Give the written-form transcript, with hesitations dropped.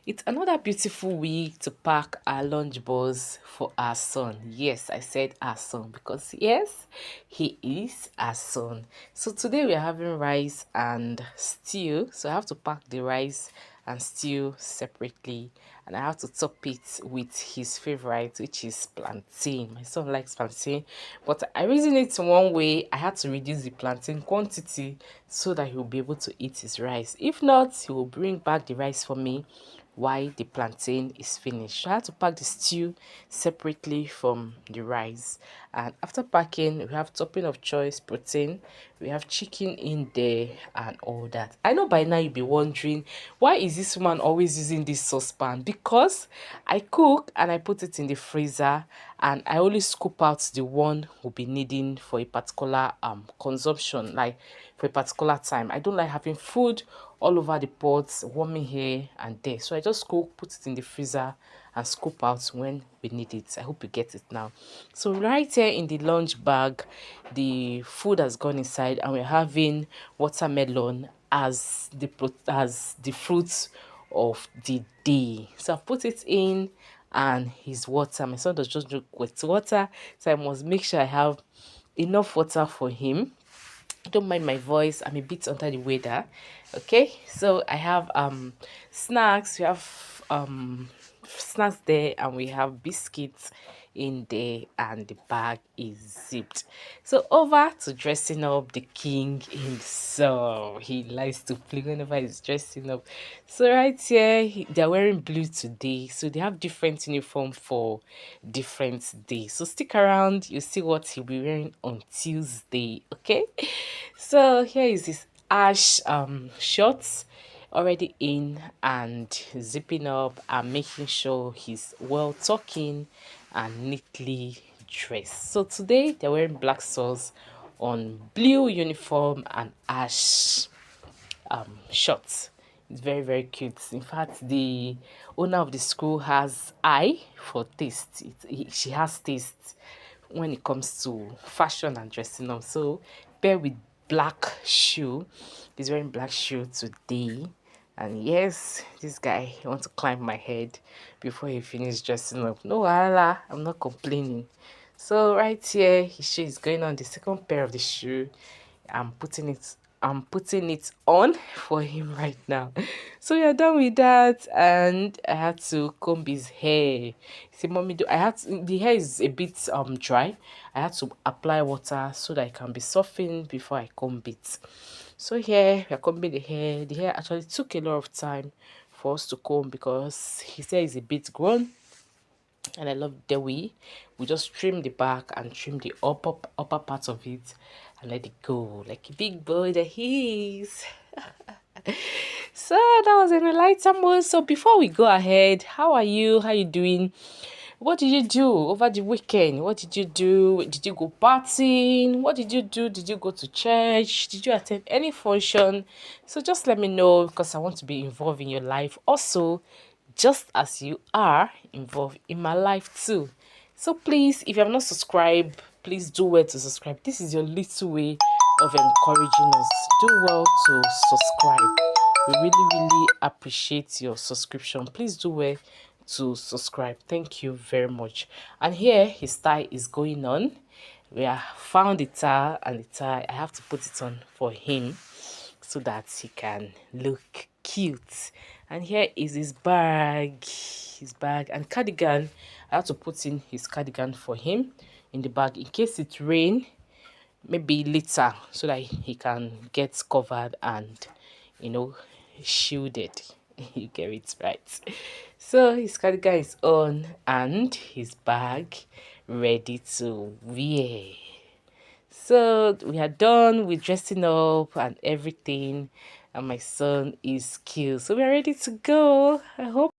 It's another beautiful week to pack our lunch balls for our son. Yes, I said our son because yes, he is our son. So today we are having rice and stew. So I have to pack the rice and stew separately, and I have to top it with his favorite, which is plantain. My son likes plantain, but I reason it one way. I had to reduce the plantain quantity so that he will be able to eat his rice. If not, he will bring back the rice for me while the plantain is finished. So I had to pack the stew separately from the rice. And after packing, we have topping of choice protein. We have chicken in there and all that. I know by now you'll be wondering, why is this woman always using this saucepan? Because I cook and I put it in the freezer, and I only scoop out the one we'll be needing for a particular consumption, like for a particular time. I don't like having food all over the pots, warming here and there. So I just go put it in the freezer and scoop out when we need it. I hope you get it now. So right here in the lunch bag, the food has gone inside, and we're having watermelon as the fruits of the day. So I've put it in, and his water. My son does just drink wet water, so I must make sure I have enough water for him. Don't mind my voice, I'm a bit under the weather. Okay, so I have snacks. We have snacks there, and we have biscuits in there, and the bag is zipped. So over to dressing up the king himself. He likes to play whenever he's dressing up. So right here, they're wearing blue today, so they have different uniform for different days. So stick around, you see what he'll be wearing on Tuesday. Okay, so here is his ash shorts already in and zipping up and making sure he's well tucking and neatly dressed. So today they're wearing black socks on blue uniform and ash shorts. It's very, very cute. In fact, the owner of the school has eye for taste. She has taste when it comes to fashion and dressing up. So pair with black shoe. He's wearing black shoe today. And yes, this guy, he wants to climb my head before he finishes dressing up. No, Allah, I'm not complaining. So right here, his shoe is going on, the second pair of the shoe. I'm putting it on for him right now. So we are done with that, and I had to comb his hair. See, mommy, the hair is a bit dry. I had to apply water so that it can be softened before I comb it. So here we are combing the hair. The hair actually took a lot of time for us to comb because his hair is a bit grown, and I love the way we just trim the back and trim the upper part of it and let it go like a big boy that he is. So that was in a light mood. So before we go ahead, how are you? How you doing? What did you do over the weekend? What did you do? Did you go partying? What did you do? Did you go to church? Did you attend any function? So just let me know, because I want to be involved in your life also, just as you are involved in my life too. So please, if you have not subscribed, please do well to subscribe. This is your little way of encouraging us. Do well to subscribe. We really, really appreciate your subscription. Please do well to subscribe. Thank you very much. And here his tie is going on. We have found the tie, and the tie, I have to put it on for him so that he can look cute. And here is his bag and cardigan. I have to put in his cardigan for him in the bag in case it rain, maybe later, so that he can get covered and, you know, shielded. You get it right. So his cardigan is on and his bag ready to wear. So we are done with dressing up and everything, and my son is cute. So we are ready to go. I hope